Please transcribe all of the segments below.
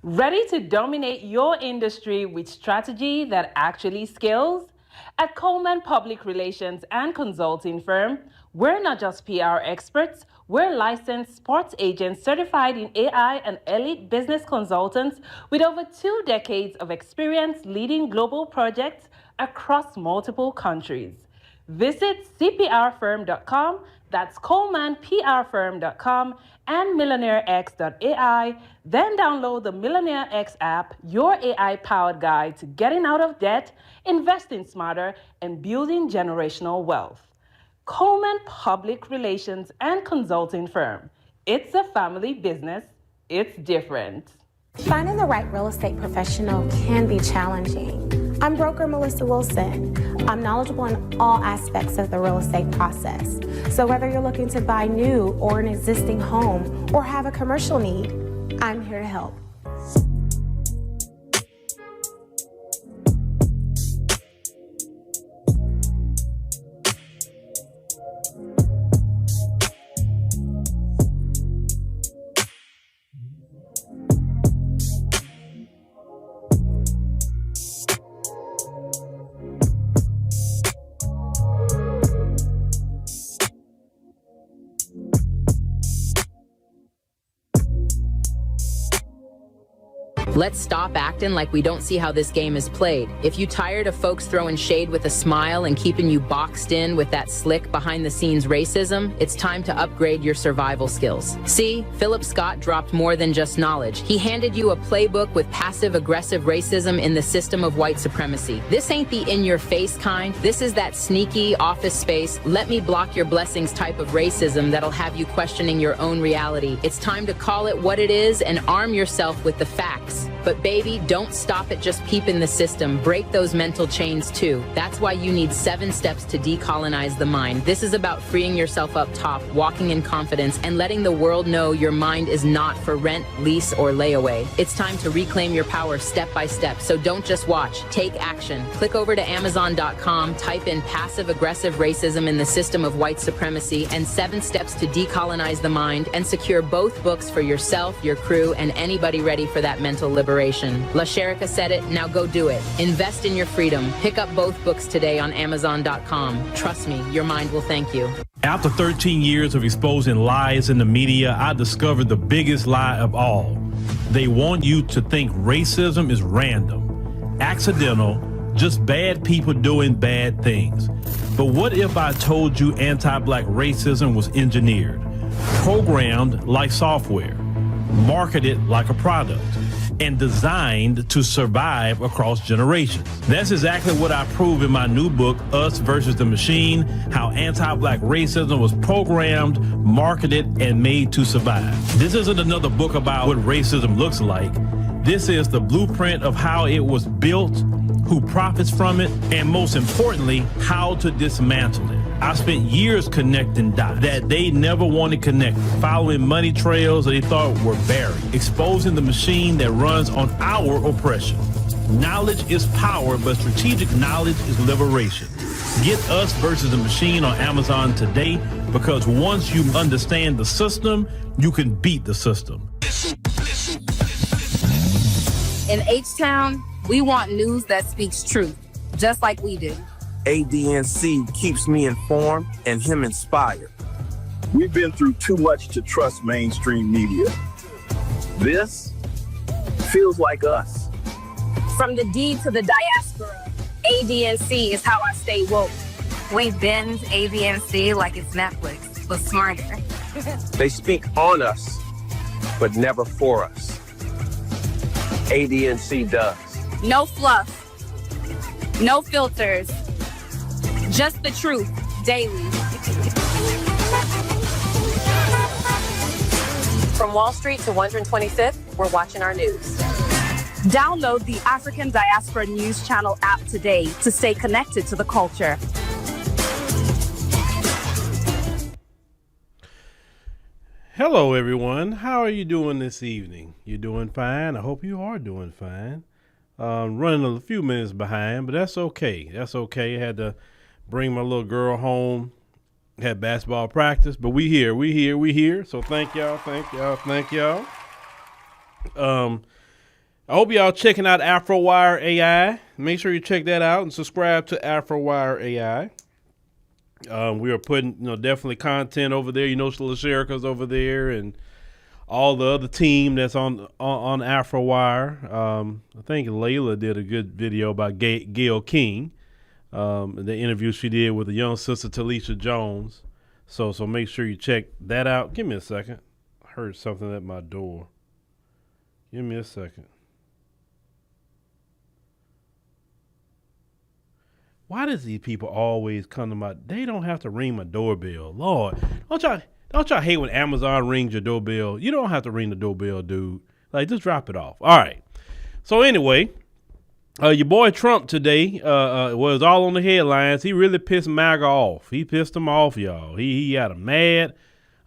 Ready to dominate your industry with strategy that actually scales? At Coleman Public Relations and Consulting Firm, we're not just PR experts, we're licensed sports agents certified in AI and elite business consultants with over 2 decades of experience leading global projects across multiple countries. Visit cprfirm.com, that's colemanprfirm.com, and millionairex.ai, then download the Millionaire X app, your AI-powered guide to getting out of debt, investing smarter, and building generational wealth. Coleman Public Relations and Consulting Firm. It's a family business. It's different. Finding the right real estate professional can be challenging. I'm broker Melissa Wilson. I'm knowledgeable in all aspects of the real estate process. So whether you're looking to buy new or an existing home or have a commercial need, I'm here to help. Let's stop acting like we don't see how this game is played. If you tired of folks throwing shade with a smile and keeping you boxed in with that slick behind-the-scenes racism, it's time to upgrade your survival skills. See, Phillip Scott dropped more than just knowledge. He handed you a playbook with passive-aggressive racism in the system of white supremacy. This ain't the in-your-face kind. This is that sneaky, office space, let me block your blessings type of racism that'll have you questioning your own reality. It's time to call it what it is and arm yourself with the facts. But baby, don't stop at just peeping the system. Break those mental chains too. That's why you need 7 steps to decolonize the mind. This is about freeing yourself up top, walking in confidence, and letting the world know your mind is not for rent, lease, or layaway. It's time to reclaim your power step by step. So don't just watch, take action. Click over to Amazon.com, type in passive-aggressive racism in the system of white supremacy and 7 steps to decolonize the mind, and secure both books for yourself, your crew, and anybody ready for that mental liberation. La Sherika said it, now go do it. Invest in your freedom. Pick up both books today on Amazon.com. Trust me, your mind will thank you. After 13 years of exposing lies in the media, I discovered the biggest lie of all. They want you to think racism is random, accidental, just bad people doing bad things. But what if I told you anti-black racism was engineered, programmed like software, marketed like a product, and designed to survive across generations? That's exactly what I prove in my new book, Us versus the Machine, How Anti-Black Racism Was Programmed, Marketed, and Made to Survive. This isn't another book about what racism looks like. This is the blueprint of how it was built, who profits from it, and most importantly, how to dismantle it. I spent years connecting dots that they never wanted connected, following money trails that they thought were buried, exposing the machine that runs on our oppression. Knowledge is power, but strategic knowledge is liberation. Get Us versus the Machine on Amazon today, because once you understand the system, you can beat the system. In H-Town, we want news that speaks truth, just like we do. ADNC keeps me informed and him inspired. We've been through too much to trust mainstream media. This feels like us. From the D to the diaspora, ADNC is how I stay woke. We binge ADNC like it's Netflix, but smarter. They speak on us, but never for us. ADNC does. No fluff, no filters, just the truth, daily. From Wall Street to 125th, we're watching our news. Download the African Diaspora News Channel app today to stay connected to the culture. Hello, everyone. How are you doing this evening? You doing fine? I hope you are doing fine. Running a few minutes behind, but that's okay. That's okay. I had to bring my little girl home. Had basketball practice, but we here. So thank y'all. I hope y'all checking out AfroWire AI. Make sure you check that out and subscribe to AfroWire AI. We are putting, definitely content over there. Lasherica's over there and all the other team that's on AfroWire. I think Layla did a good video about Gayle King, the interview she did with the young sister Talisha Jones. So make sure you check that out. Give me a second. I heard something at my door. Give me a second. Why does these people always come to my? They don't have to ring my doorbell. Lord, don't y'all hate when Amazon rings your doorbell? You don't have to ring the doorbell, dude. Like, just drop it off. All right. So anyway, your boy Trump today was all on the headlines. He really pissed MAGA off. He pissed them off, y'all. He got them mad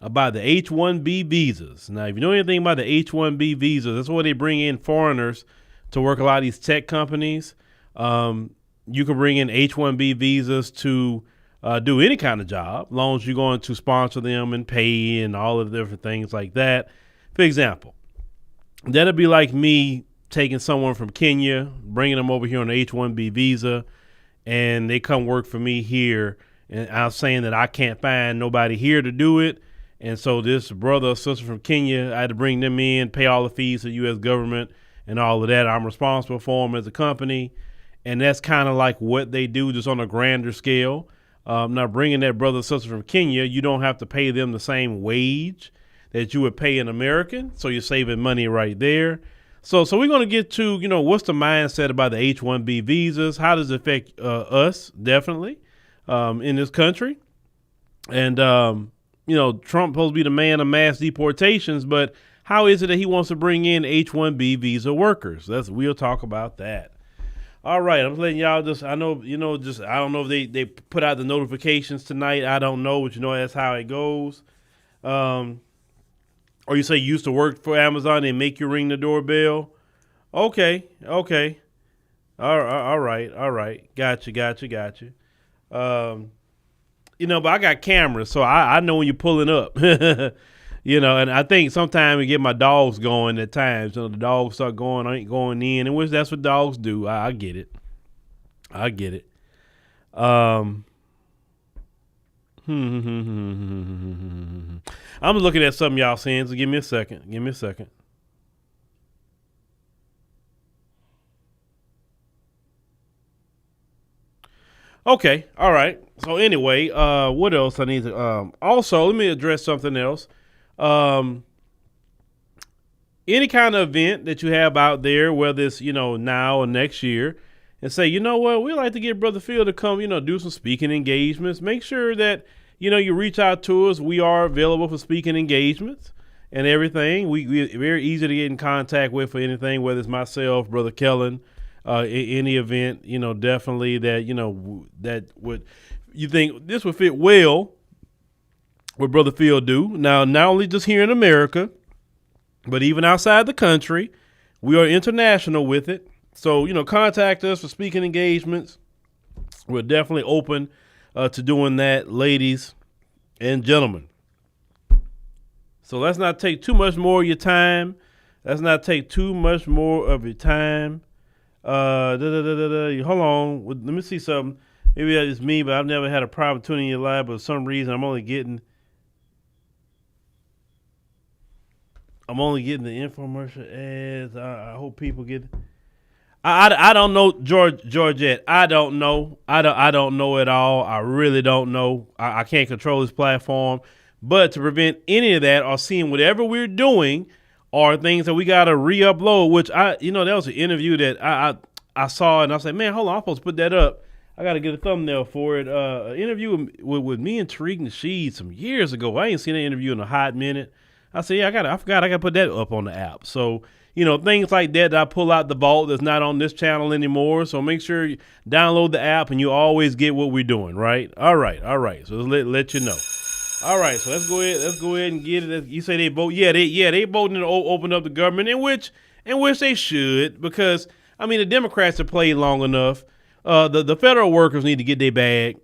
about the H1-B visas. Now, if you know anything about the H1-B visas, that's where they bring in foreigners to work a lot of these tech companies. You can bring in H1-B visas to do any kind of job, as long as you're going to sponsor them and pay and all of the different things like that. For example, that'd be like me taking someone from Kenya, bringing them over here on an H1-B visa, and they come work for me here. And I'm saying that I can't find nobody here to do it. And so this brother or sister from Kenya, I had to bring them in, pay all the fees to the U.S. government and all of that. I'm responsible for them as a company. And that's kind of like what they do, just on a grander scale. Now, bringing that brother or sister from Kenya, you don't have to pay them the same wage that you would pay an American. So you're saving money right there. So we're going to get to, what's the mindset about the H1-B visas? How does it affect us, definitely, in this country? And, Trump supposed to be the man of mass deportations, but how is it that he wants to bring in H1-B visa workers? We'll talk about that. All right, I'm letting y'all I don't know if they put out the notifications tonight. I don't know, but that's how it goes. Or you say you used to work for Amazon, they make you ring the doorbell. Okay. All right. Gotcha. But I got cameras, so I know when you're pulling up. And I think sometimes we get my dogs going at times. The dogs start going in, and which that's what dogs do. I get it. I'm looking at something y'all saying, so give me a second. Okay, all right. So anyway, what else I need to also let me address something else. Any kind of event that you have out there, whether it's, now or next year, and say, you know what, we'd like to get Brother Phil to come, do some speaking engagements. Make sure that, you reach out to us. We are available for speaking engagements and everything. We're very easy to get in contact with for anything, whether it's myself, Brother Kellen, any event, definitely that, that would, you think this would fit well what Brother Phil do. Now, not only just here in America, but even outside the country, we are international with it. So, contact us for speaking engagements. We're definitely open to doing that, ladies and gentlemen. So let's not take too much more of your time. Hold on. Let me see something. Maybe that is me, but I've never had a problem tuning your live, but for some reason I'm only getting the infomercial ads. I hope people get it. I don't know, Georgette. I don't know. I don't know at all. I really don't know. I can't control this platform. But to prevent any of that or seeing whatever we're doing are things that we got to re-upload, which that was an interview that I saw and I said, man, hold on, I'm supposed to put that up. I got to get a thumbnail for it. An interview with me and Tariq Nasheed some years ago. I ain't seen that interview in a hot minute. I said, yeah, I forgot I got to put that up on the app. So, things like that I pull out the vault that's not on this channel anymore. So make sure you download the app and you always get what we're doing, right? All right. So let you know. All right, so let's go ahead and get it. You say they vote. Yeah, they voting to open up the government, in which they should, because the Democrats have played long enough. The federal workers need to get their bag.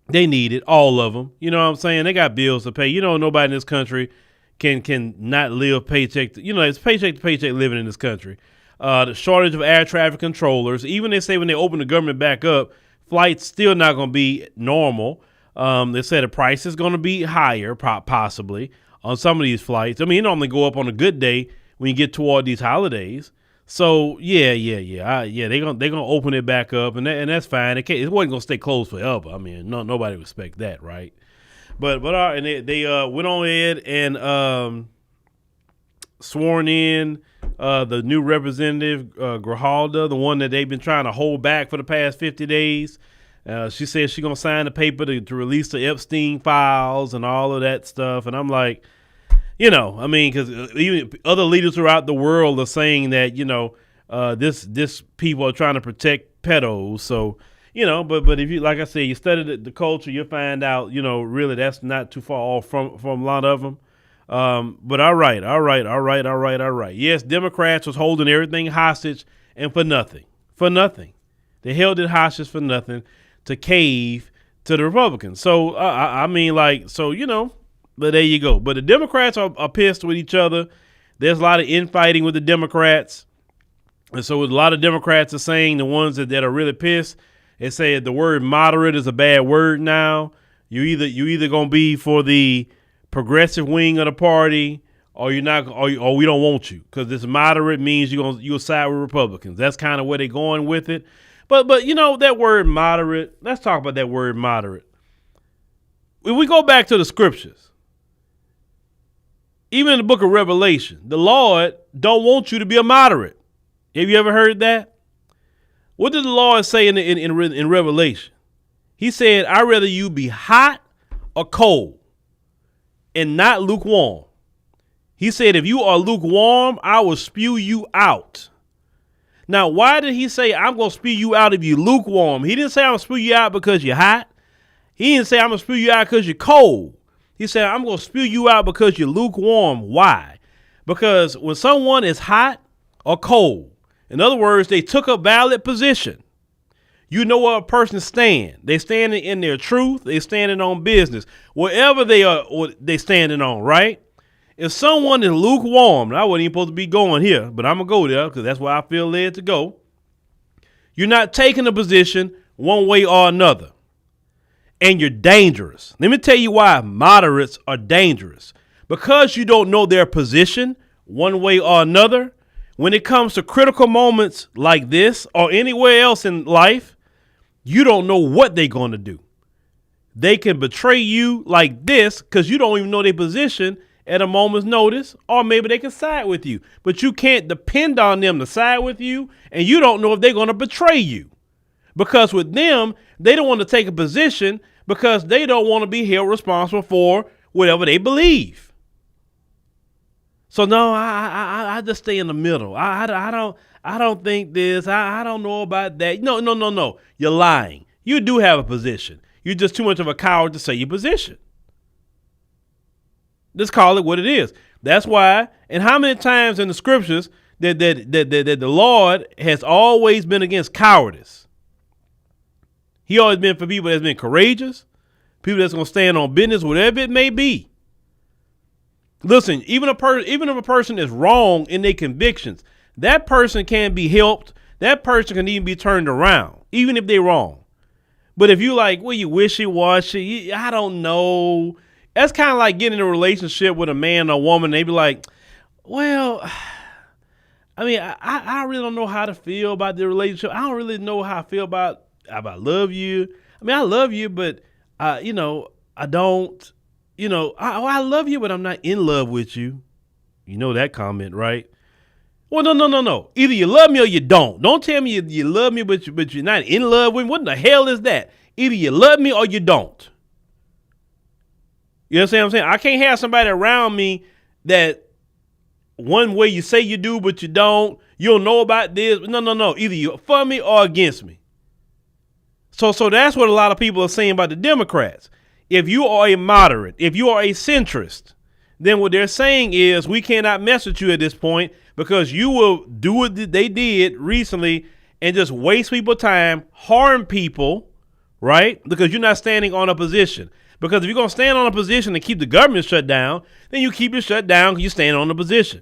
They need it, all of them. You know what I'm saying? They got bills to pay. Nobody in this country can not live paycheck. It's paycheck to paycheck living in this country. the shortage of air traffic controllers. Even they say when they open the government back up, flights still not going to be normal. They said the price is going to be higher, possibly, on some of these flights. I mean, you normally go up on a good day when you get toward these holidays. So yeah, they're gonna open it back up, and that's fine. It wasn't gonna stay closed forever. I mean, nobody would expect that, right? But and they went on ahead and sworn in the new representative Grijalda, the one that they've been trying to hold back for the past 50 days. She said she's gonna sign the paper to release the Epstein files and all of that stuff, and I'm like, I mean, because even other leaders throughout the world are saying that, this people are trying to protect pedos. So, but if you, like I said, you study the culture, you'll find out, really that's not too far off from a lot of them. But all right. Yes, Democrats was holding everything hostage and for nothing. They held it hostage for nothing to cave to the Republicans. So, but there you go. But the Democrats are pissed with each other. There's a lot of infighting with the Democrats. And so a lot of Democrats are saying, the ones that are really pissed, they say the word moderate is a bad word now. You either going to be for the progressive wing of the party or you're not, or we don't want you, because this moderate means you'll side with Republicans. That's kind of where they're going with it. But that word moderate, let's talk about that word moderate. When we go back to the scriptures, even in the book of Revelation, the Lord don't want you to be a moderate. Have you ever heard that? What did the Lord say in Revelation? He said, I'd rather you be hot or cold and not lukewarm. He said, if you are lukewarm, I will spew you out. Now, why did he say, I'm going to spew you out if you're lukewarm? He didn't say, I'm going to spew you out because you're hot. He didn't say, I'm going to spew you out because you're cold. He said, I'm going to spew you out because you're lukewarm. Why? Because when someone is hot or cold, in other words, they took a valid position, you know where a person stands. They standing in their truth. They standing on business. Wherever they are, they standing on, right? If someone is lukewarm, and I wasn't even supposed to be going here, but I'm going to go there because that's where I feel led to go. You're not taking a position one way or another. And you're dangerous. Let me tell you why moderates are dangerous. Because you don't know their position one way or another. When it comes to critical moments like this or anywhere else in life, you don't know what they're going to do. They can betray you like this because you don't even know their position at a moment's notice, or maybe they can side with you. But you can't depend on them to side with you, and you don't know if they're going to betray you. Because with them, they don't want to take a position because they don't want to be held responsible for whatever they believe. So no, I just stay in the middle. I don't think this. I don't know about that. No. You're lying. You do have a position. You're just too much of a coward to say your position. Just call it what it is. That's why. And how many times in the scriptures that the Lord has always been against cowardice? He always been for people that's been courageous, people that's going to stand on business, whatever it may be. Listen, even if a person is wrong in their convictions, that person can be helped. That person can even be turned around, even if they're wrong. But if you like, well, you wishy-washy, I don't know. That's kind of like getting in a relationship with a man or a woman. They be like, well, I mean, I really don't know how to feel about the relationship. I don't really know how I feel about love you. I mean, I love you, but, I don't, I love you, but I'm not in love with you. You know that comment, right? Well, no. Either you love me or you don't. Don't tell me you love me, but you're not in love with me. What in the hell is that? Either you love me or you don't. You understand what I'm saying? I can't have somebody around me that one way you say you do, but you don't. You don't know about this. No. Either you're for me or against me. So that's what a lot of people are saying about the Democrats. If you are a moderate, if you are a centrist, then what they're saying is we cannot mess with you at this point because you will do what they did recently and just waste people's time, harm people, right? Because you're not standing on a position. Because if you're going to stand on a position and keep the government shut down, then you keep it shut down because you stand on a position.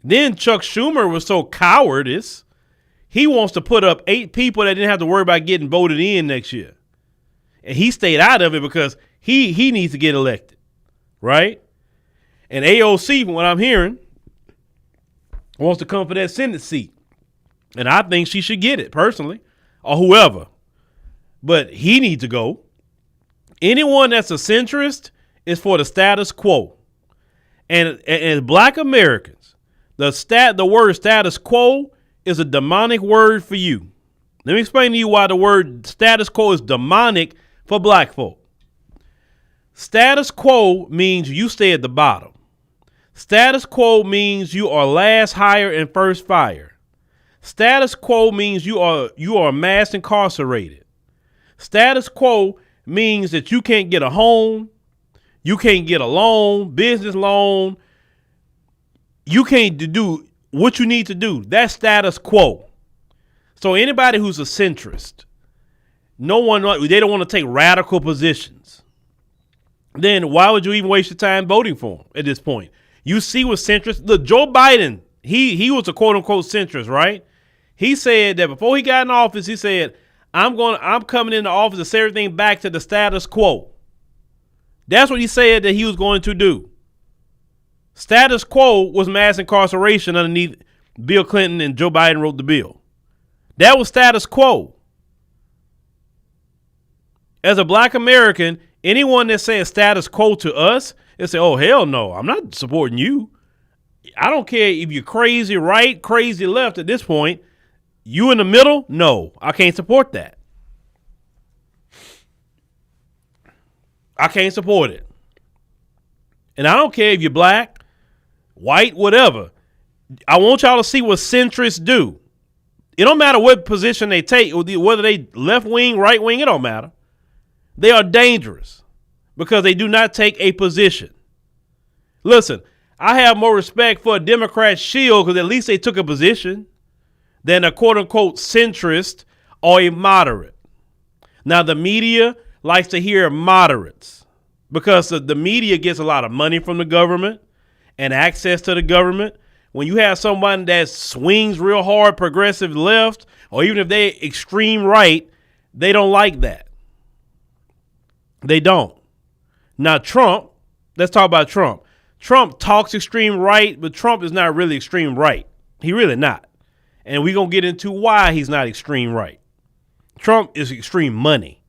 Then Chuck Schumer was so cowardice, he wants to put up 8 people that didn't have to worry about getting voted in next year. And he stayed out of it because he needs to get elected, right? And AOC, from what I'm hearing, wants to come for that Senate seat. And I think she should get it, personally, or whoever. But he needs to go. Anyone that's a centrist is for the status quo. And as Black Americans, the word status quo is a demonic word for you. Let me explain to you why the word status quo is demonic for Black folk. Status quo means you stay at the bottom. Status quo means you are last hire and first fire. Status quo means you are mass incarcerated. Status quo means that you can't get a home, you can't get a loan, business loan. You can't do what you need to do. That's status quo. So anybody who's a centrist, they don't want to take radical positions. Then why would you even waste your time voting for them at this point? You see what centrist, look, Joe Biden, he was a quote unquote centrist, right? He said that before he got in office, he said, I'm coming into office to set everything back to the status quo. That's what he said that he was going to do. Status quo was mass incarceration underneath Bill Clinton, and Joe Biden wrote the bill. That was status quo. As a Black American, anyone that says status quo to us, they say, oh, hell no, I'm not supporting you. I don't care if you're crazy right, crazy left at this point. You in the middle? No, I can't support that. I can't support it. And I don't care if you're Black, white, whatever. I want y'all to see what centrists do. It don't matter what position they take, whether they left wing, right wing, it don't matter. They are dangerous because they do not take a position. Listen, I have more respect for a Democrat shield because at least they took a position than a quote unquote centrist or a moderate. Now, the media likes to hear moderates because the media gets a lot of money from the government and access to the government. When you have someone that swings real hard progressive left, or even if they extreme right, they don't like that. They don't. Now, Trump, let's talk about Trump. Trump talks extreme right, but Trump is not really extreme right. He really not. And we're going to get into why he's not extreme right. Trump is extreme money.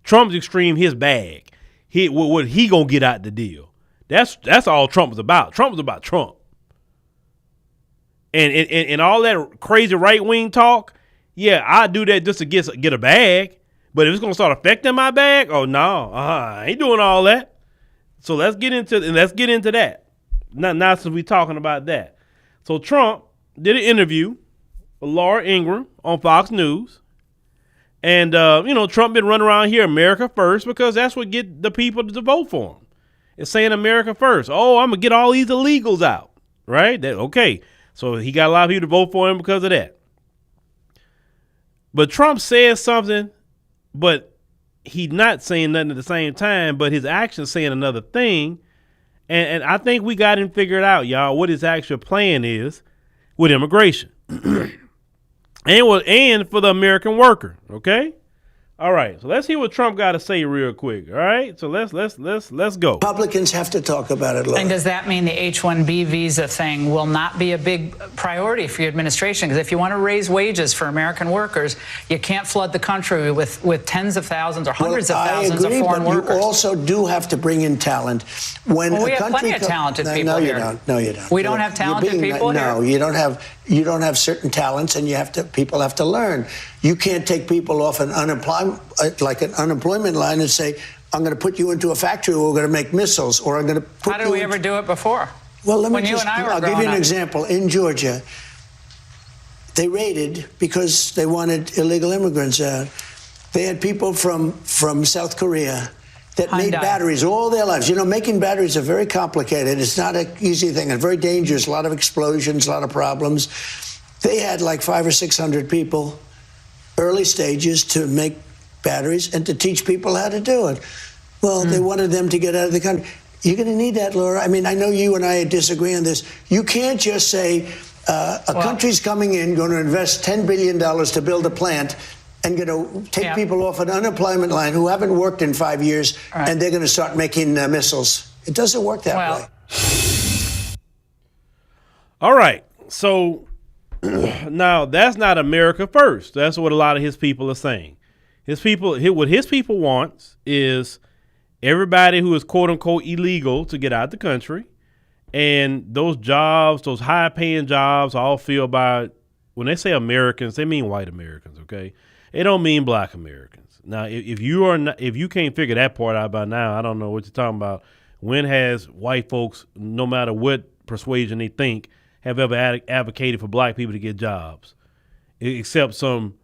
Trump's extreme his bag. What he going to get out the deal. That's all Trump was about. Trump was about Trump. And all that crazy right-wing talk, yeah, I do that just to get a bag. But if it's going to start affecting my bag, oh, no, I ain't doing all that. So let's get into that. Not since we're talking about that. So Trump did an interview with Laura Ingraham on Fox News. And, Trump been running around here, America first, because that's what get the people to vote for him. It's saying America first. Oh, I'm going to get all these illegals out, right? Okay. So he got a lot of people to vote for him because of that. But Trump says something, but he's not saying nothing at the same time, but his actions saying another thing. And I think we got him figured out, y'all, what his actual plan is with immigration. and for the American worker, okay? All right, so let's hear what Trump got to say real quick. All right, so let's go. Republicans have to talk about it, Laura. And does that mean the H1-B visa thing will not be a big priority for your administration? Because if you want to raise wages for American workers, you can't flood the country with tens of thousands or hundreds of thousands of foreign workers. You also do have to bring in talent. We have plenty of talented people here. No, you don't. We don't have talented people here? No, you don't have certain talents, and people have to learn. You can't take people off an unemployment line and say, I'm going to put you into a factory where we're going to make missiles, or I'm going to put How did we ever do it before? Well, I'll give you an example. In Georgia, they raided because they wanted illegal immigrants out. They had people from South Korea that made batteries all their lives. Making batteries are very complicated. It's not an easy thing. It's very dangerous. A lot of explosions, a lot of problems. They had like 500 or 600 people, early stages, to make batteries and to teach people how to do it. Well, they wanted them to get out of the country. You're going to need that, Laura. I mean, I know you and I disagree on this. You can't just say a country's coming in, going to invest $10 billion to build a plant, and going to take people off an unemployment line who haven't worked in 5 years, and they're going to start making missiles. It doesn't work that way. All right. So now that's not America first. That's what a lot of his people are saying. What his people wants is everybody who is quote unquote illegal to get out the country, and those jobs, those high paying jobs, all filled by, when they say Americans, they mean white Americans. Okay, they don't mean black Americans. Now, if you can't figure that part out by now, I don't know what you're talking about. When has white folks, no matter what persuasion they think, have ever advocated for black people to get jobs, except some?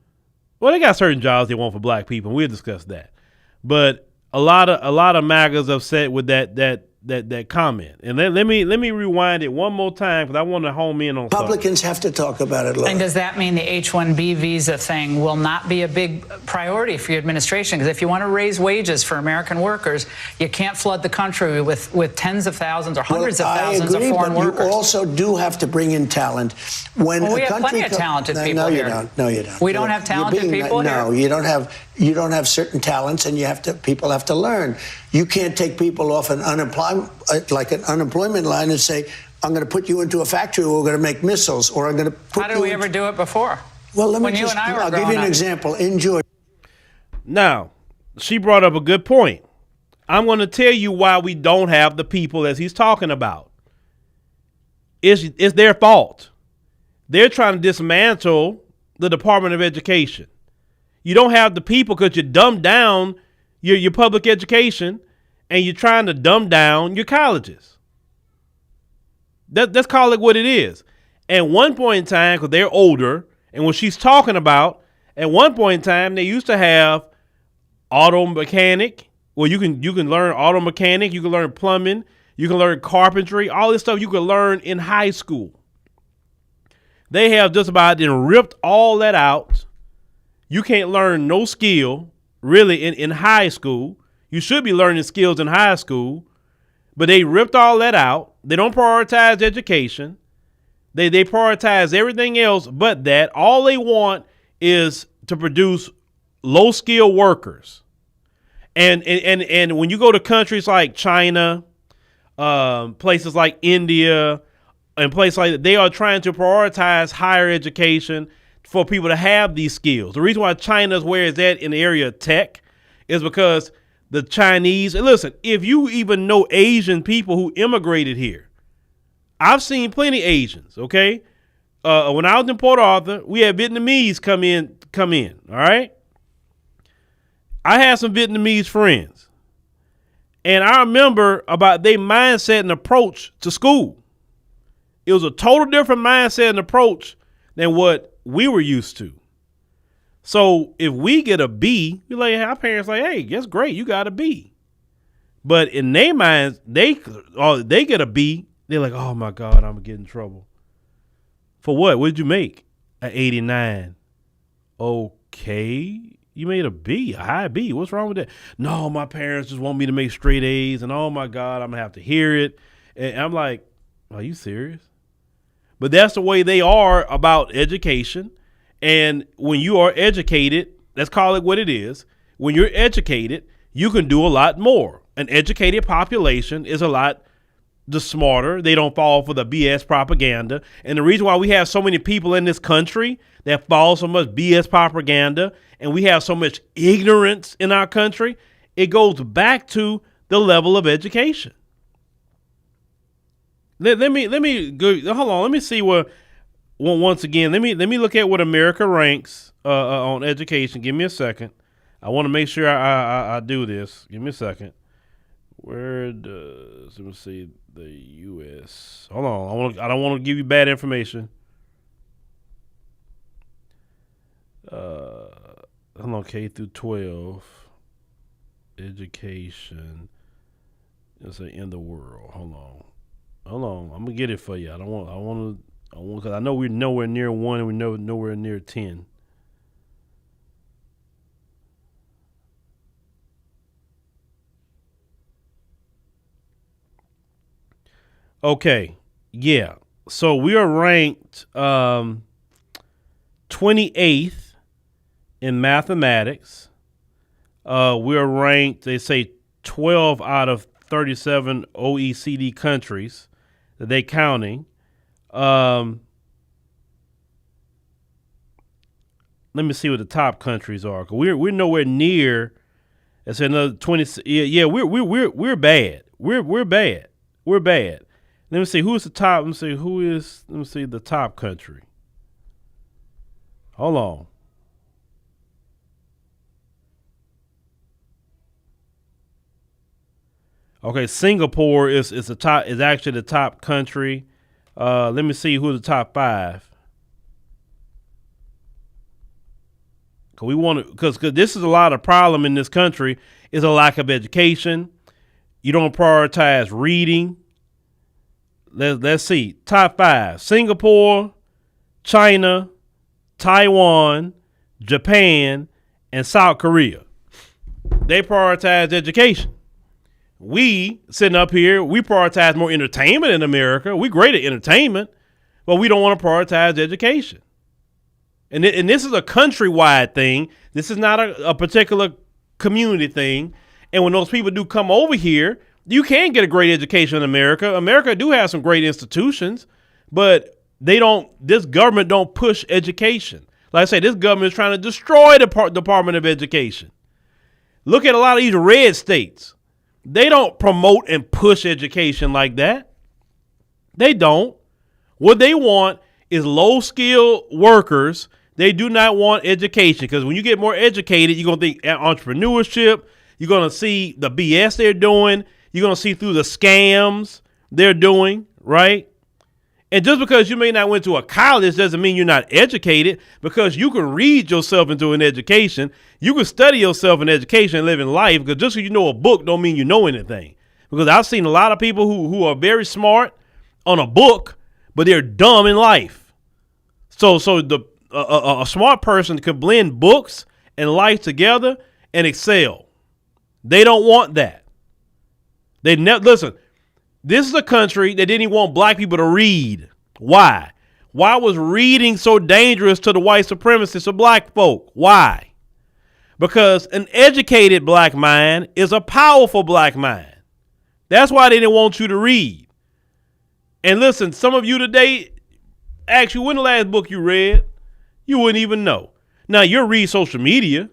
Well, they got certain jobs they want for black people, and we'll discuss that. But a lot of MAGAs upset with that comment. And let me rewind it one more time, because I want to home in on Republicans have to talk about it, Laura. And does that mean the H1-B visa thing will not be a big priority for your administration? Because if you want to raise wages for American workers, you can't flood the country with tens of thousands or hundreds of thousands of foreign workers. You also do have to bring in talent. We have plenty of talented people here. No, you don't. We don't have talented people here? No, you don't have certain talents, and people have to learn. You can't take people off an unemployment line and say, I'm going to put you into a factory where we're going to make missiles, or I'm going to put How did we ever do it before? Well, I'll give you an example. In Georgia. Now, she brought up a good point. I'm going to tell you why we don't have the people as he's talking about. It's their fault. They're trying to dismantle the Department of Education. You don't have the people because you dumbed down your public education, and you're trying to dumb down your colleges. Let's call it what it is. At one point in time, because they're older, and what she's talking about, at one point in time, they used to have auto mechanic. Well, you can learn auto mechanic, you can learn plumbing, you can learn carpentry, all this stuff you can learn in high school. They have just about ripped all that out. You can't learn no skill really in high school. You should be learning skills in high school, but they ripped all that out. They don't prioritize education. They prioritize everything else but that. All they want is to produce low skill workers. And when you go to countries like China, places like India, and places like that, they are trying to prioritize higher education for people to have these skills. The reason why China's where it's at in the area of tech is because the Chinese, and listen, if you even know Asian people who immigrated here, I've seen plenty of Asians, okay? When I was in Port Arthur, we had Vietnamese come in, all right? I had some Vietnamese friends, and I remember about their mindset and approach to school. It was a total different mindset and approach than what we were used to. So if we get a B, you're like, our parents like, hey, that's great, you got a B. But in their minds, they get a B, they're like, oh my God, I'm gonna get in trouble. For what? What did you make? An 89. Okay, you made a B, a high B. What's wrong with that? No, my parents just want me to make straight A's, and oh my God, I'm gonna have to hear it. And I'm like, are you serious? But that's the way they are about education. And when you are educated, let's call it what it is. When you're educated, you can do a lot more. An educated population is a lot the smarter. They don't fall for the BS propaganda. And the reason why we have so many people in this country that fall so much BS propaganda, and we have so much ignorance in our country, it goes back to the level of education. Let me go. Hold on. Let me see what. Well, once again, let me look at what America ranks on education. Give me a second. I want to make sure I do this. Give me a second. Where does, let me see, the U.S. Hold on. I don't want to give you bad information. Hold on. K through 12 education. Let's say in the world. Hold on. I'm gonna get it for you. I want because I know we're nowhere near 1 and we're nowhere near 10. Okay. Yeah. So we are ranked 28th in mathematics. We are ranked, they say, 12 out of 37 OECD countries that they counting. Let me see what the top countries are. 'Cause we're nowhere near. That's another 20. Yeah, we're bad. We're bad. We're bad. Let me see who's the top. Let me see the top country. Hold on. Okay, Singapore is actually the top country. Let me see who the top 5. Because this is a lot of problem in this country is a lack of education. You don't prioritize reading. Let's see. Top 5. Singapore, China, Taiwan, Japan, and South Korea. They prioritize education. We, sitting up here, we prioritize more entertainment in America. We're great at entertainment, but we don't want to prioritize education. And this is a countrywide thing. This is not a particular community thing. And when those people do come over here, you can get a great education in America. America do have some great institutions, but this government don't push education. Like I say, this government is trying to destroy the Department of Education. Look at a lot of these red states. They don't promote and push education like that. They don't. What they want is low-skilled workers. They do not want education, because when you get more educated, you're going to think entrepreneurship. You're going to see the BS they're doing. You're going to see through the scams they're doing, right? And just because you may not went to a college doesn't mean you're not educated, because you can read yourself into an education. You can study yourself in education and live in life, because just because you know a book don't mean you know anything. Because I've seen a lot of people who are very smart on a book, but they're dumb in life. So a smart person can blend books and life together and excel. They don't want that. Listen. This is a country that didn't even want black people to read. Why? Why was reading so dangerous to the white supremacists of black folk? Why? Because an educated black mind is a powerful black mind. That's why they didn't want you to read. And listen, some of you today, ask you when the last book you read, you wouldn't even know. Now, you'll read social media,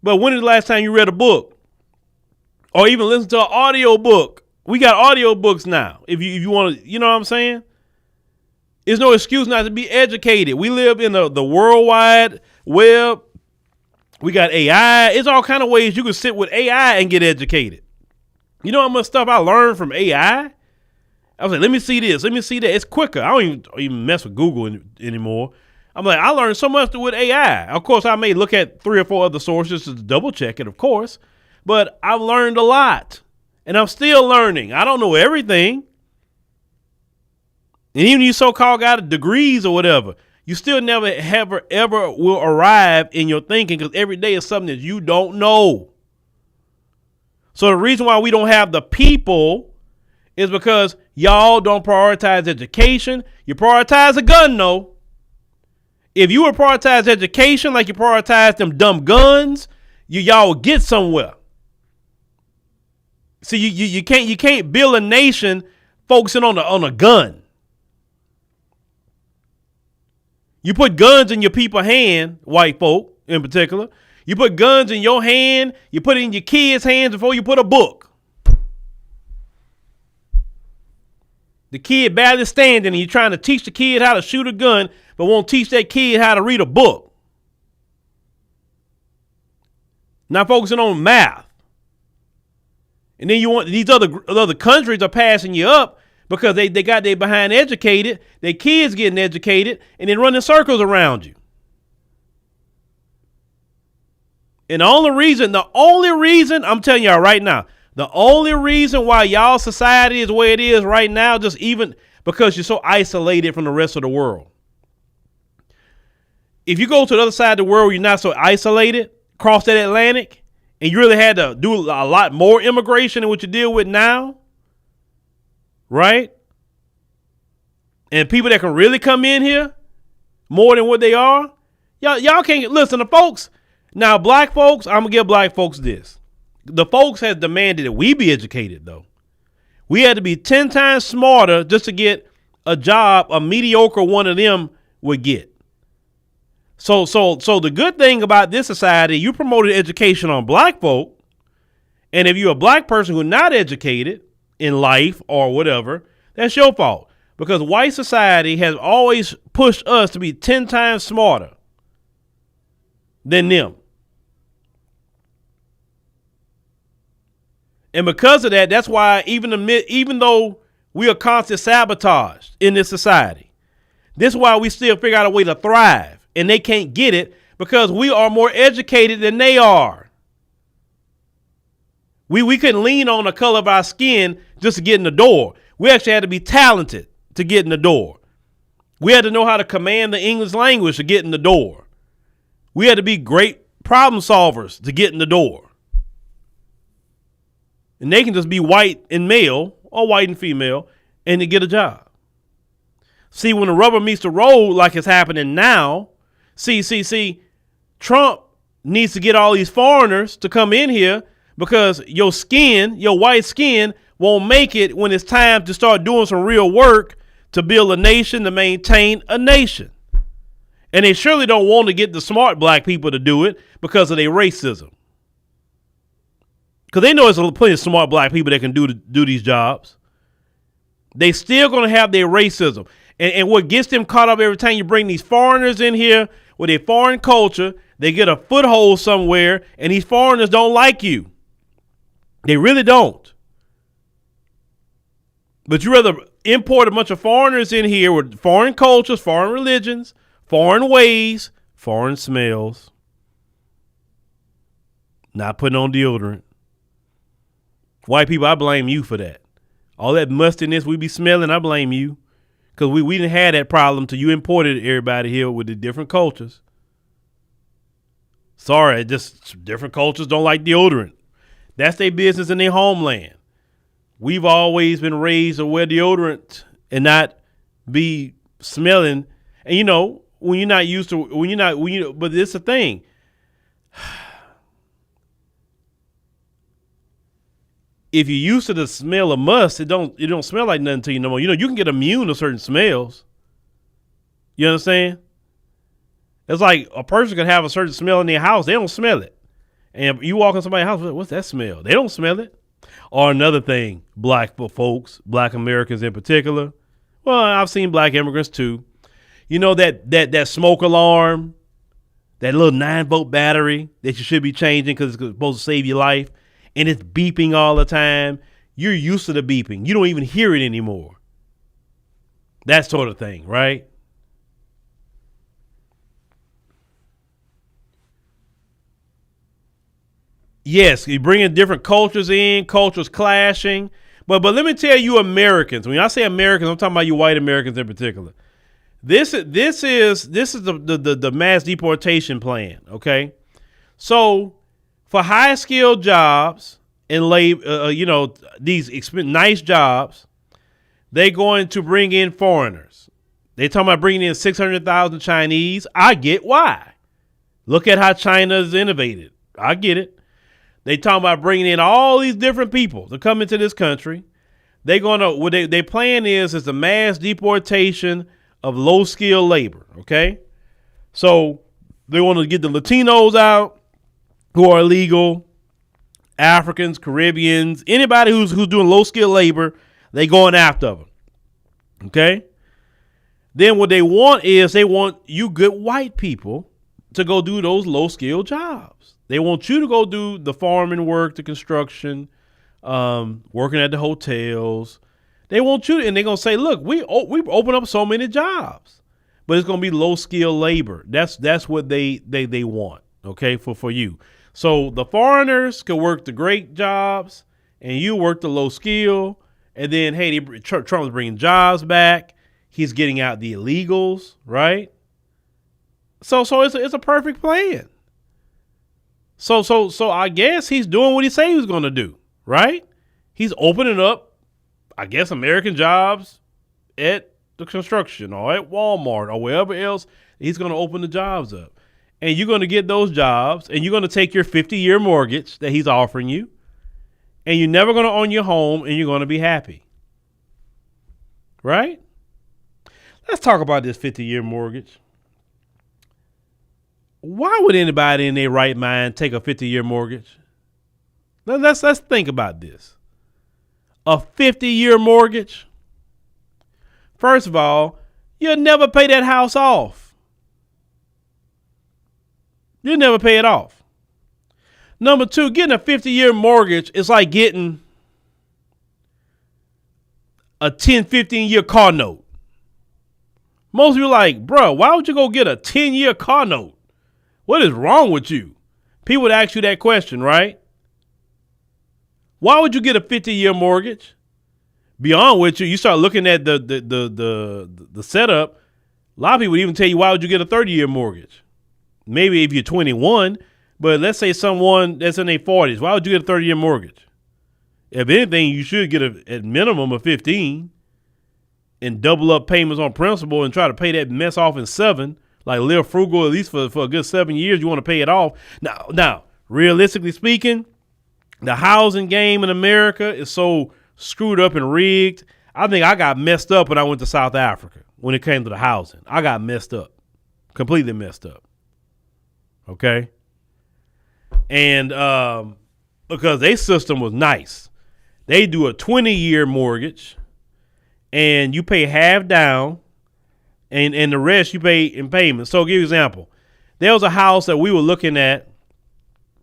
but when is the last time you read a book? Or even listen to an audio book? We got audio books now. If you want to, you know what I'm saying? There's no excuse not to be educated. We live in the worldwide web. We got AI. It's all kind of ways you can sit with AI and get educated. You know how much stuff I learned from AI? I was like, let me see this. Let me see that. It's quicker. I don't even mess with Google anymore. I'm like, I learned so much with AI. Of course, I may look at 3 or 4 other sources to double check it, of course. But I've learned a lot. And I'm still learning. I don't know everything. And even you so-called got degrees or whatever, you still never ever will arrive in your thinking, because every day is something that you don't know. So the reason why we don't have the people is because y'all don't prioritize education. You prioritize a gun, though. If you would prioritize education like you prioritize them dumb guns, y'all will get somewhere. See, you can't build a nation focusing on a gun. You put guns in your people's hand, white folk in particular. You put guns in your hand. You put it in your kids' hands before you put a book. The kid barely standing, and you're trying to teach the kid how to shoot a gun, but won't teach that kid how to read a book. Not focusing on math. And then you want these other countries are passing you up because they got their behind educated, their kids getting educated, and then running circles around you. And the only reason, I'm telling y'all right now, the only reason why y'all society is the way it is right now, just even because you're so isolated from the rest of the world. If you go to the other side of the world where you're not so isolated, cross that Atlantic, and you really had to do a lot more immigration than what you deal with now, right? And people that can really come in here more than what they are, y'all can't listen to folks. Now, black folks, I'm gonna give black folks this. The folks have demanded that we be educated, though. We had to be 10 times smarter just to get a job a mediocre one of them would get. So the good thing about this society, you promoted education on black folk. And if you're a black person who's not educated in life or whatever, that's your fault. Because white society has always pushed us to be 10 times smarter than them. And because of that, that's why even though we are constantly sabotaged in this society, this is why we still figure out a way to thrive. And they can't get it because we are more educated than they are. We couldn't lean on the color of our skin just to get in the door. We actually had to be talented to get in the door. We had to know how to command the English language to get in the door. We had to be great problem solvers to get in the door. And they can just be white and male or white and female and to get a job. See, when the rubber meets the road like it's happening now, see, Trump needs to get all these foreigners to come in here because your skin, your white skin, won't make it when it's time to start doing some real work to build a nation, to maintain a nation. And they surely don't want to get the smart black people to do it because of their racism. Because they know there's plenty of smart black people that can do these jobs. They still going to have their racism. And what gets them caught up every time you bring these foreigners in here with a foreign culture, they get a foothold somewhere, and these foreigners don't like you. They really don't. But you rather import a bunch of foreigners in here with foreign cultures, foreign religions, foreign ways, foreign smells. Not putting on deodorant. White people, I blame you for that. All that mustiness we be smelling, I blame you. Because we didn't have that problem till you imported everybody here with the different cultures. Sorry, just different cultures don't like deodorant. That's their business in their homeland. We've always been raised to wear deodorant and not be smelling. And you know, when you're not used to, but it's a thing. If you're used to the smell of must, it don't smell like nothing to you no more. You know, you can get immune to certain smells. You understand? It's like a person can have a certain smell in their house. They don't smell it. And you walk in somebody's house, what's that smell? They don't smell it. Or another thing, black folks, black Americans in particular. Well, I've seen black immigrants too. You know that smoke alarm, that little 9-volt battery that you should be changing because it's supposed to save your life. And it's beeping all the time. You're used to the beeping. You don't even hear it anymore. That sort of thing, right? Yes, you bring in different cultures in, cultures clashing. But let me tell you, Americans. When I say Americans, I'm talking about you white Americans in particular. This is the mass deportation plan. Okay, so for high skilled jobs and labor, these nice jobs, they're going to bring in foreigners. They talking about bringing in 600,000 Chinese. I get why. Look at how China's innovated. I get it. They talking about bringing in all these different people to come into this country. They're gonna what their plan is the mass deportation of low skilled labor. Okay, so they want to get the Latinos out who are illegal, Africans, Caribbeans, anybody who's doing low skilled labor. They going after them. Okay. Then what they want is they want you good white people to go do those low skilled jobs. They want you to go do the farming work, the construction, working at the hotels. They want you, and they're gonna say, "Look, we open up so many jobs, but it's gonna be low skilled labor." That's what they want. Okay, for you. So the foreigners can work the great jobs, and you work the low skill. And then, hey, Trump's bringing jobs back. He's getting out the illegals, right? So it's a perfect plan. So I guess he's doing what he said he was going to do, right? He's opening up I guess, American jobs at the construction or at Walmart or wherever else he's going to open the jobs up. And you're going to get those jobs, and you're going to take your 50-year mortgage that he's offering you, and you're never going to own your home, and you're going to be happy. Right? Let's talk about this 50-year mortgage. Why would anybody in their right mind take a 50-year mortgage? Let's think about this. A 50-year mortgage? First of all, you'll never pay that house off. You'll never pay it off. Number two, getting a 50-year mortgage is like getting a 10, 15-year car note. Most people are like, bro, why would you go get a 10-year car note? What is wrong with you? People would ask you that question, right? Why would you get a 50-year mortgage? Beyond which you start looking at the setup. A lot of people would even tell you, why would you get a 30-year mortgage? Maybe if you're 21, but let's say someone that's in their 40s, why would you get a 30-year mortgage? If anything, you should get at minimum of 15 and double up payments on principal and try to pay that mess off in 7. Like live frugal at least for a good 7 years. You want to pay it off. Now, realistically speaking, the housing game in America is so screwed up and rigged. I think I got messed up when I went to South Africa when it came to the housing. I got messed up, completely messed up. Okay. And because their system was nice. They do a 20-year mortgage and you pay half down. And the rest you pay in payments. So, I'll give you an example. There was a house that we were looking at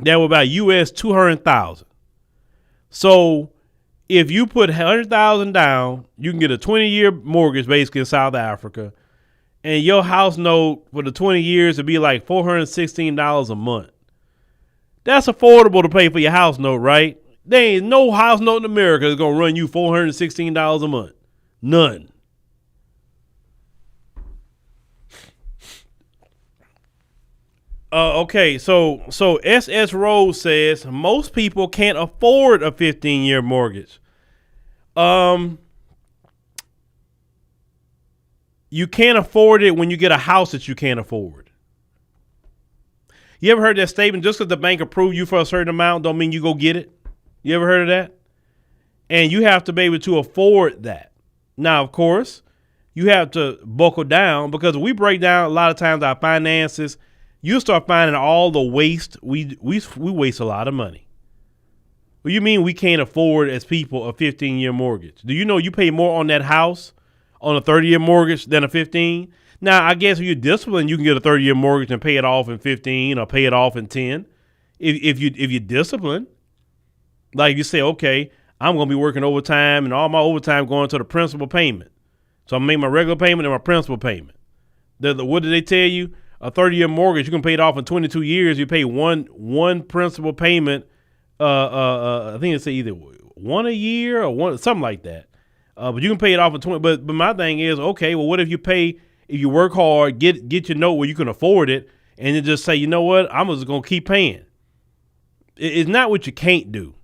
that was about US $200,000. So, if you put $100,000 down, you can get a 20-year mortgage basically in South Africa, and your house note for the 20 years would be like $416 a month. That's affordable to pay for your house note, right? There ain't no house note in America that's gonna run you $416 a month. None. Okay, so SS Rose says most people can't afford a 15-year mortgage. You can't afford it when you get a house that you can't afford. You ever heard that statement? Just because the bank approved you for a certain amount don't mean you go get it. You ever heard of that? And you have to be able to afford that. Now, of course, you have to buckle down because we break down a lot of times our finances. You start finding all the waste. We waste a lot of money. What do you mean we can't afford as people a 15-year mortgage? Do you know you pay more on that house on a 30-year mortgage than a 15? Now, I guess if you're disciplined, you can get a 30-year mortgage and pay it off in 15 or pay it off in 10. If you're disciplined, like you say, okay, I'm going to be working overtime and all my overtime going to the principal payment. So I'm making my regular payment and my principal payment. What did they tell you? A 30-year mortgage, you can pay it off in 22 years. You pay one principal payment. I think it's either one a year or one something like that. But you can pay it off in 20. But my thing is, okay, well, what if you work hard, get your note where you can afford it, and then just say, you know what, I'm just gonna keep paying. It's not what you can't do.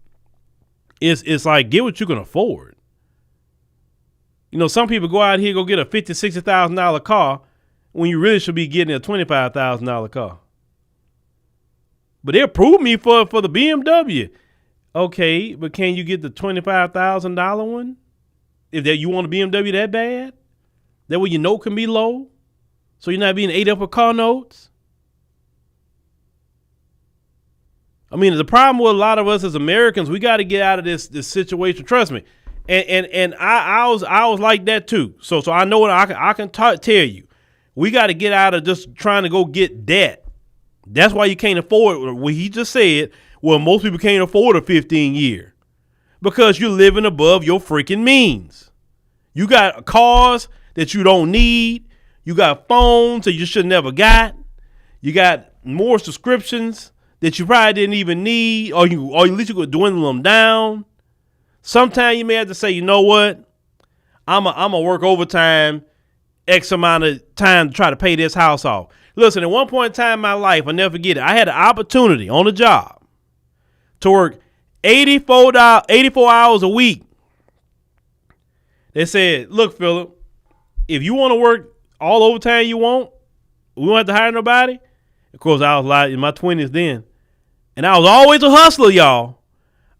It's like get what you can afford. You know, some people go out here go get a $50,000, $60,000 car when you really should be getting a $25,000 car. But they approved me for the BMW. Okay, but can you get the $25,000 one? If that you want a BMW that bad? That way your note can be low? So you're not being ate up with car notes? I mean, the problem with a lot of us as Americans, we got to get out of this situation. Trust me. And I was like that too. So I know what I can tell you. We got to get out of just trying to go get debt. That's why you can't afford what he just said. Well, most people can't afford a 15-year because you're living above your freaking means. You got cars that you don't need. You got phones that you should never got. You got more subscriptions that you probably didn't even need, or at least you could dwindle them down. Sometimes you may have to say, you know what? I'm a work overtime X amount of time to try to pay this house off. Listen, at one point in time in my life, I'll never forget it. I had an opportunity on the job to work 84 hours a week They said, look, Phillip, if you want to work all overtime you want, we don't have to hire nobody. Of course, I was like in my 20s then. And I was always a hustler, y'all.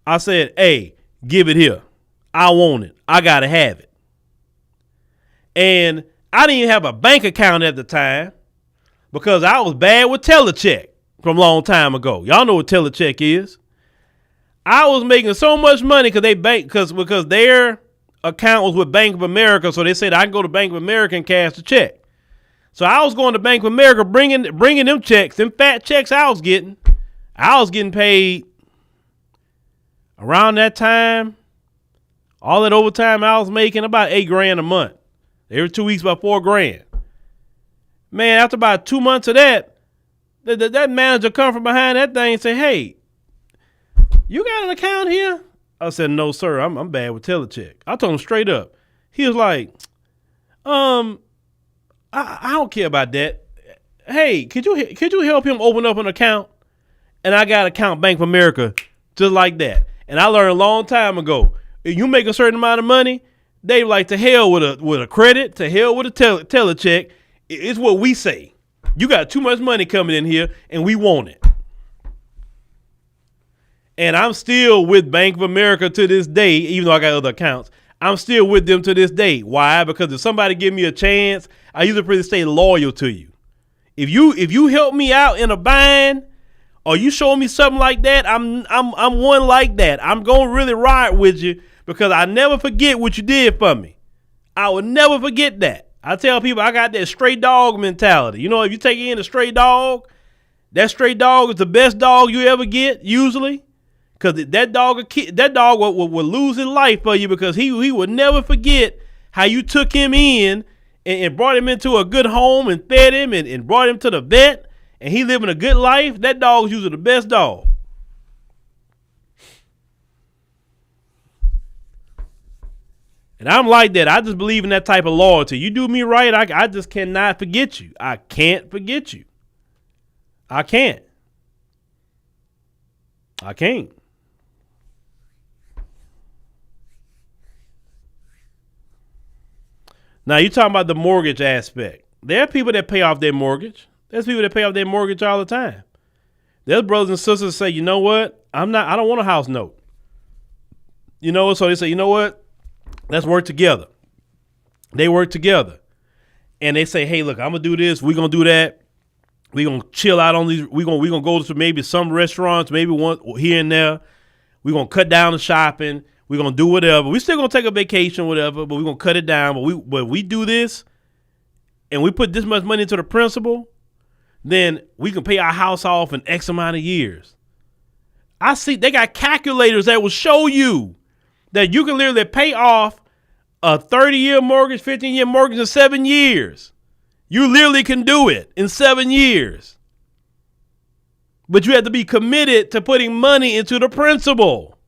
I said, hey, give it here. I want it. I got to have it. And I didn't even have a bank account at the time because I was bad with telecheck from a long time ago. Y'all know what telecheck is. I was making so much money because their account was with Bank of America. So they said I can go to Bank of America and cash the check. So I was going to Bank of America, bringing them checks, them fat checks I was getting paid around that time. All that overtime I was making about $8,000 a month. Every 2 weeks, about $4,000. Man, after about 2 months of that, that manager come from behind that thing and say, "Hey, you got an account here?" I said, "No, sir. I'm bad with telecheck." I told him straight up. He was like, I don't care about that. Hey, could you help him open up an account?" And I got an account Bank of America just like that. And I learned a long time ago, if you make a certain amount of money, they like to hell with a credit, to hell with a telecheck. It's what we say. You got too much money coming in here and we want it. And I'm still with Bank of America to this day, even though I got other accounts. I'm still with them to this day. Why? Because if somebody give me a chance, I usually pretty stay loyal to you. If you help me out in a bind, or you show me something like that, I'm one like that. I'm gonna really ride with you because I never forget what you did for me. I will never forget that. I tell people I got that stray dog mentality. You know, if you take in a stray dog, that stray dog is the best dog you ever get, usually. Because that dog will lose his life for you because he would never forget how you took him in and brought him into a good home and fed him and brought him to the vet and he living a good life. That dog is usually the best dog. And I'm like that. I just believe in that type of loyalty. You do me right, I just cannot forget you. I can't forget you. I can't. Now, you're talking about the mortgage aspect. There are people that pay off their mortgage. There's people that pay off their mortgage all the time. There's brothers and sisters that say, you know what? I don't want a house note. You know, so they say, you know what? Let's work together. They work together. And they say, hey, look, I'm going to do this. We're going to do that. We're going to chill out on these. We're going to go to maybe some restaurants, maybe one here and there. We're going to cut down the shopping. We're going to do whatever. We're still going to take a vacation, whatever, but we're going to cut it down. But we do this and we put this much money into the principal, then we can pay our house off in X amount of years. I see they got calculators that will show you that you can literally pay off a 30-year mortgage, 15-year mortgage in 7 years. You literally can do it in 7 years. But you have to be committed to putting money into the principal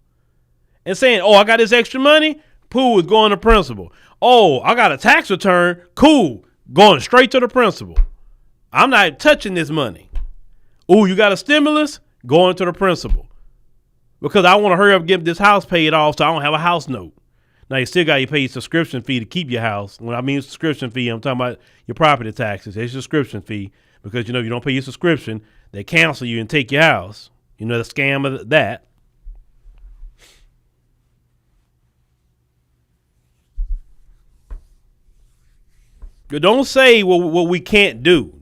and saying, oh, I got this extra money. Cool, it's going to principal. Oh, I got a tax return. Cool, going straight to the principal. I'm not touching this money. Oh, you got a stimulus? Going to the principal. Because I want to hurry up and get this house paid off so I don't have a house note. Now, you still got to pay your subscription fee to keep your house. When I mean subscription fee, I'm talking about your property taxes. It's your subscription fee because, you know, if you don't pay your subscription, they cancel you and take your house. You know, the scam of that. But don't say what we can't do.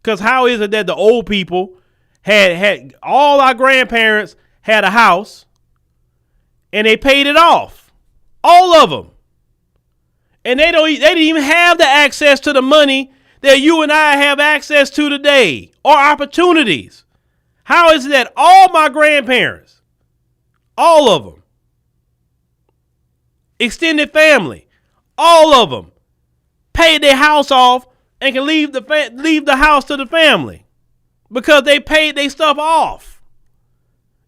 Because how is it that the old people had all our grandparents had a house and they paid it off? All of them. And they didn't even have the access to the money that you and I have access to today or opportunities. How is it that all my grandparents, all of them, extended family, all of them, paid their house off and can leave the house to the family because they paid their stuff off?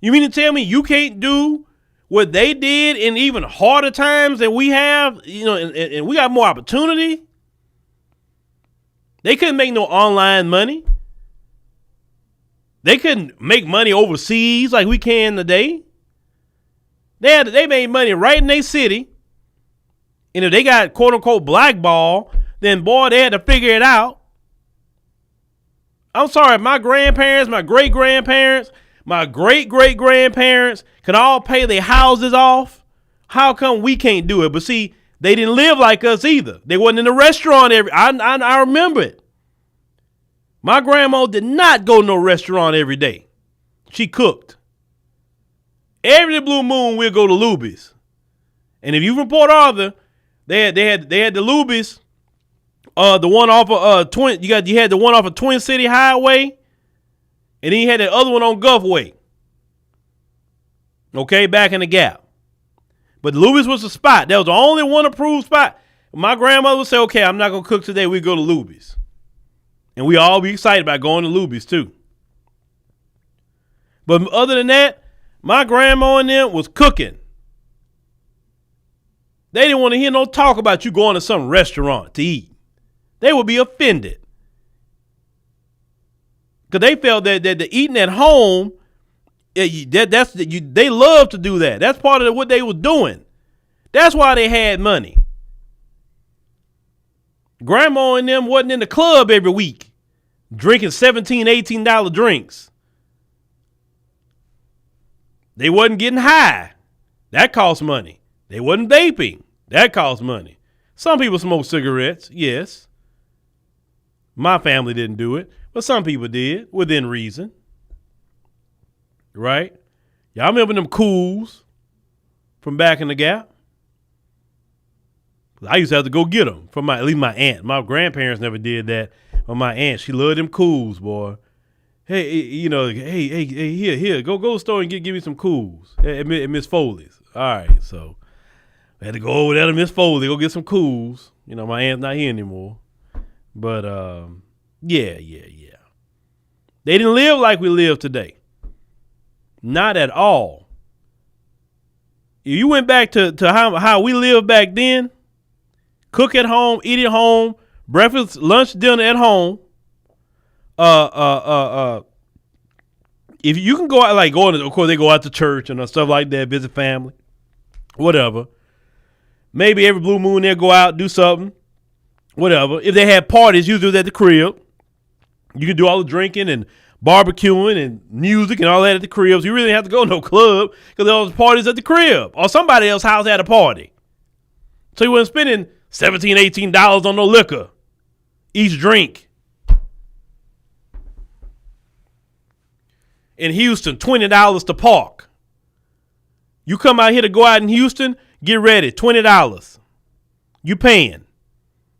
You mean to tell me you can't do what they did in even harder times that we have, you know, and we got more opportunity? They couldn't make no online money. They couldn't make money overseas like we can today. They made money right in their city And if they got quote unquote blackball, then boy, they had to figure it out. I'm sorry, my grandparents, my great grandparents, my great great grandparents can all pay their houses off. How come we can't do it? But see, they didn't live like us either. They wasn't in a restaurant I remember it. My grandma did not go to no restaurant every day. She cooked. Every blue moon we'll go to Luby's. And if you from Port Arthur, they had the Luby's, the one off of you had the one off of Twin City Highway, and then you had the other one on Gulfway. Okay, back in the Gap. But Luby's was the spot. That was the only one approved spot. My grandmother would say, okay, I'm not going to cook today. We go to Luby's. And we all be excited about going to Luby's too. But other than that, my grandma and them was cooking. They didn't want to hear no talk about you going to some restaurant to eat. They would be offended. Because they felt that the eating at home, they love to do that. That's part of what they was doing. That's why they had money. Grandma and them wasn't in the club every week, drinking $17, $18 drinks. They wasn't getting high. That cost money. They wasn't vaping. That cost money. Some people smoke cigarettes, yes. My family didn't do it, but some people did, within reason. Right? Y'all remember them Cools from back in the Gap? I used to have to go get them from at least my aunt. My grandparents never did that. But my aunt, she loved them Cools, boy. Hey, here, go to the store and give me some Cools at Miss Foley's. All right, so I had to go over there to Miss Foley, go get some Cools. You know, my aunt's not here anymore. But, yeah. They didn't live like we live today. Not at all. If you went back to how we lived back then, cook at home, eat at home, breakfast, lunch, dinner at home. If you can go out, of course they go out to church and stuff like that, visit family, whatever. Maybe every blue moon they'll go out, do something, whatever. If they had parties, usually it was at the crib. You can do all the drinking and barbecuing and music and all that at the crib. So you really didn't have to go to no club because there was parties at the crib or somebody else's house had a party. So you wasn't spending $17, $18 on no liquor, each drink. In Houston, $20 to park. You come out here to go out in Houston, get ready, $20. You paying.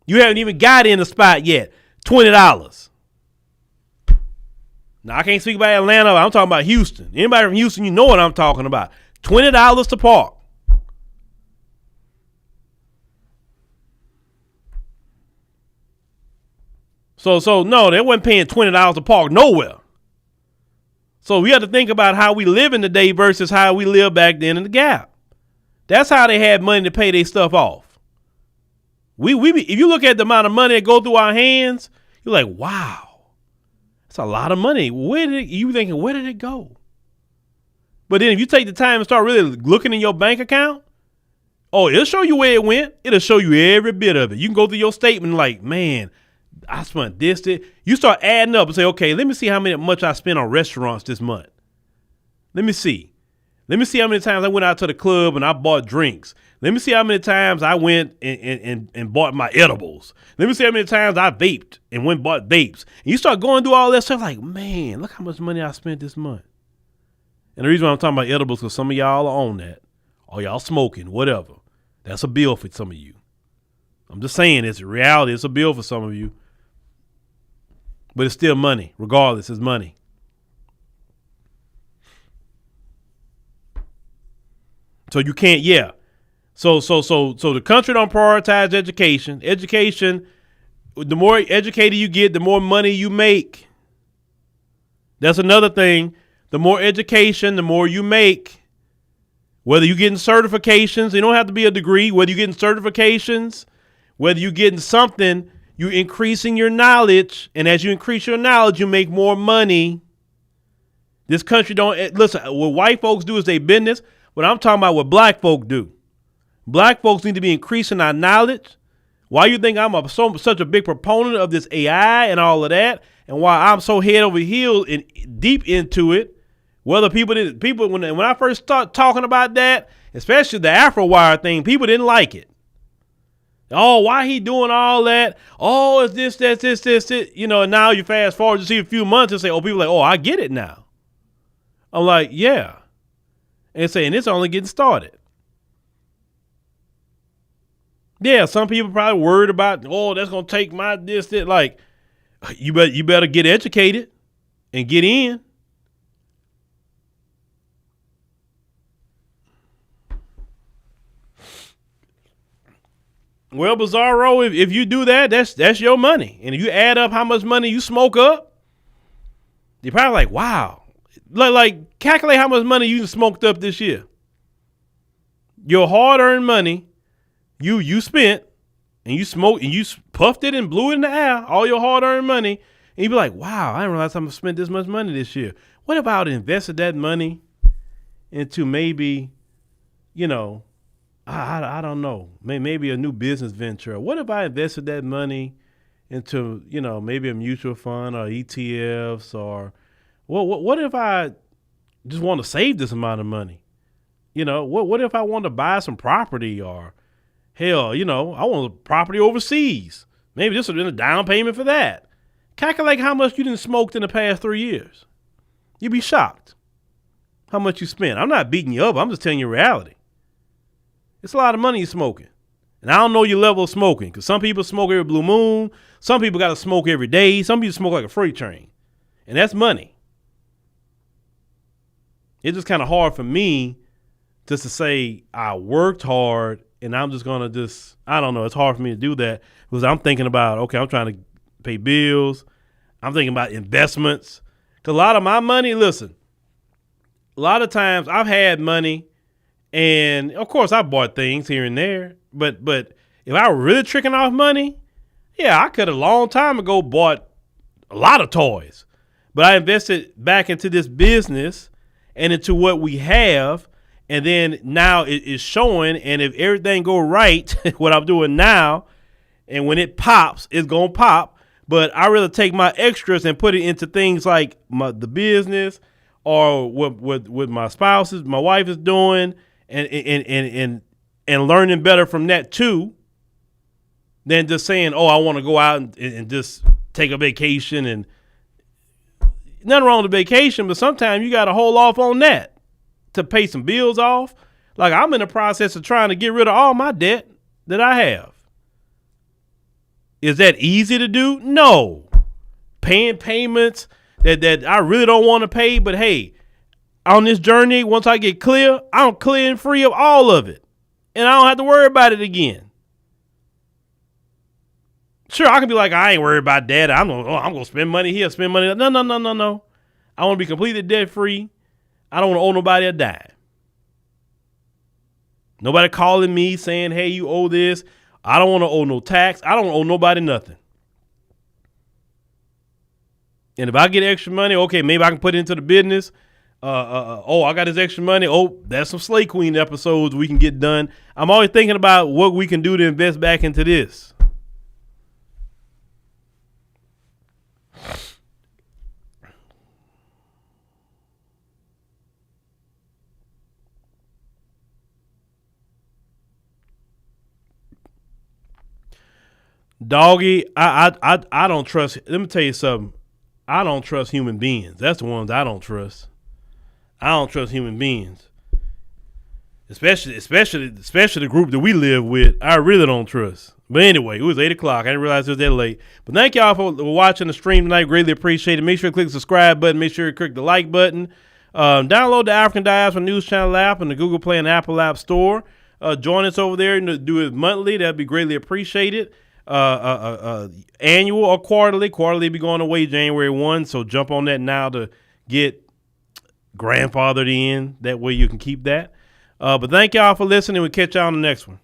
You haven't even got in the spot yet, $20. Now, I can't speak about Atlanta. I'm talking about Houston. Anybody from Houston, you know what I'm talking about. $20 to park. So no, they wasn't paying $20 to park nowhere. So we have to think about how we live in today versus how we lived back then in the Gap. That's how they had money to pay their stuff off. If you look at the amount of money that go through our hands, you're like, wow. That's a lot of money. You thinking, where did it go? But then if you take the time and start really looking in your bank account, oh, it'll show you where it went. It'll show you every bit of it. You can go through your statement like, man, I spent this. You start adding up and say, okay, let me see how much I spent on restaurants this month. Let me see. Let me see how many times I went out to the club and I bought drinks. Let me see how many times I went and bought my edibles. Let me see how many times I vaped and went and bought vapes. And you start going through all that stuff like, man, look how much money I spent this month. And the reason why I'm talking about edibles is because some of y'all are on that. Or y'all smoking, whatever. That's a bill for some of you. I'm just saying it's a reality. It's a bill for some of you. But it's still money. Regardless, it's money. So you can't, yeah. So the country don't prioritize education. Education, the more educated you get, the more money you make. That's another thing. The more education, the more you make. Whether you're getting certifications, it don't have to be a degree. Whether you're getting certifications, whether you're getting something, you're increasing your knowledge. And as you increase your knowledge, you make more money. This country don't, listen, what white folks do is their business. But I'm talking about what black folk do. Black folks need to be increasing our knowledge. Why you think I'm such a big proponent of this AI and all of that, and why I'm so head over heels and deep into it? Whether when I first start talking about that, especially the Afrowire thing, people didn't like it. Oh, why he doing all that? Oh, it's this. You know, and now you fast forward to see a few months and say, oh, people are like, oh, I get it now. I'm like, yeah. And saying it's only getting started. Yeah, some people probably worried about, oh, that's gonna take my this. Like, you better get educated and get in. Well, Bizarro, if you do that, that's your money. And if you add up how much money you smoke up, you're probably like, wow. Like calculate how much money you smoked up this year. Your hard-earned money, you spent, and you smoked, and you puffed it and blew it in the air, all your hard-earned money, and you be like, wow, I didn't realize I'm going to spend this much money this year. What if I would invested that money into maybe, you know, I don't know, maybe a new business venture? What if I invested that money into, you know, maybe a mutual fund or ETFs, or what if I just want to save this amount of money? You know, what if I want to buy some property, or hell, you know, I want a property overseas. Maybe this would have been a down payment for that. Calculate how much you didn't smoked in the past 3 years. You'd be shocked how much you spent. I'm not beating you up. I'm just telling you reality. It's a lot of money you're smoking. And I don't know your level of smoking, because some people smoke every blue moon. Some people got to smoke every day. Some people smoke like a freight train. And that's money. It's just kind of hard for me just to say I worked hard and I'm just going to I don't know. It's hard for me to do that because I'm thinking about, okay, I'm trying to pay bills. I'm thinking about investments. Because a lot of my money, listen, a lot of times I've had money, and of course I bought things here and there. But if I were really tricking off money, yeah, I could have a long time ago bought a lot of toys. But I invested back into this business and into what we have. And then now it is showing. And if everything go right, what I'm doing now, and when it pops, it's going to pop. But I rather take my extras and put it into things like the business, or what my wife is doing, and learning better from that too, than just saying, oh, I want to go out and just take a vacation. And nothing wrong with a vacation, but sometimes you got to hold off on that to pay some bills off. Like, I'm in the process of trying to get rid of all my debt that I have. Is that easy to do? No. Paying payments that I really don't want to pay, but hey, on this journey, once I get clear, I'm clear and free of all of it. And I don't have to worry about it again. Sure, I can be like, I ain't worried about that. I'm going to spend money here, spend money there. No. I want to be completely debt free. I don't want to owe nobody a dime. Nobody calling me saying, hey, you owe this. I don't want to owe no tax. I don't owe nobody nothing. And if I get extra money, okay, maybe I can put it into the business. I got this extra money. Oh, that's some Slay Queen episodes we can get done. I'm always thinking about what we can do to invest back into this. Doggy, I don't trust. Let me tell you something. I don't trust human beings. That's the ones I don't trust. I don't trust human beings, especially the group that we live with. I really don't trust. But anyway, it was 8 o'clock. I didn't realize it was that late. But thank y'all for watching the stream tonight. Greatly appreciate it. Make sure you click the subscribe button. Make sure you click the like button. Download the African Diaspora News Channel app in the Google Play and Apple App Store. Join us over there and do it monthly. That'd be greatly appreciated. Annual or quarterly. Quarterly be going away January 1. So jump on that now to get grandfathered in. That way you can keep that. But thank y'all for listening. We'll catch y'all on the next one.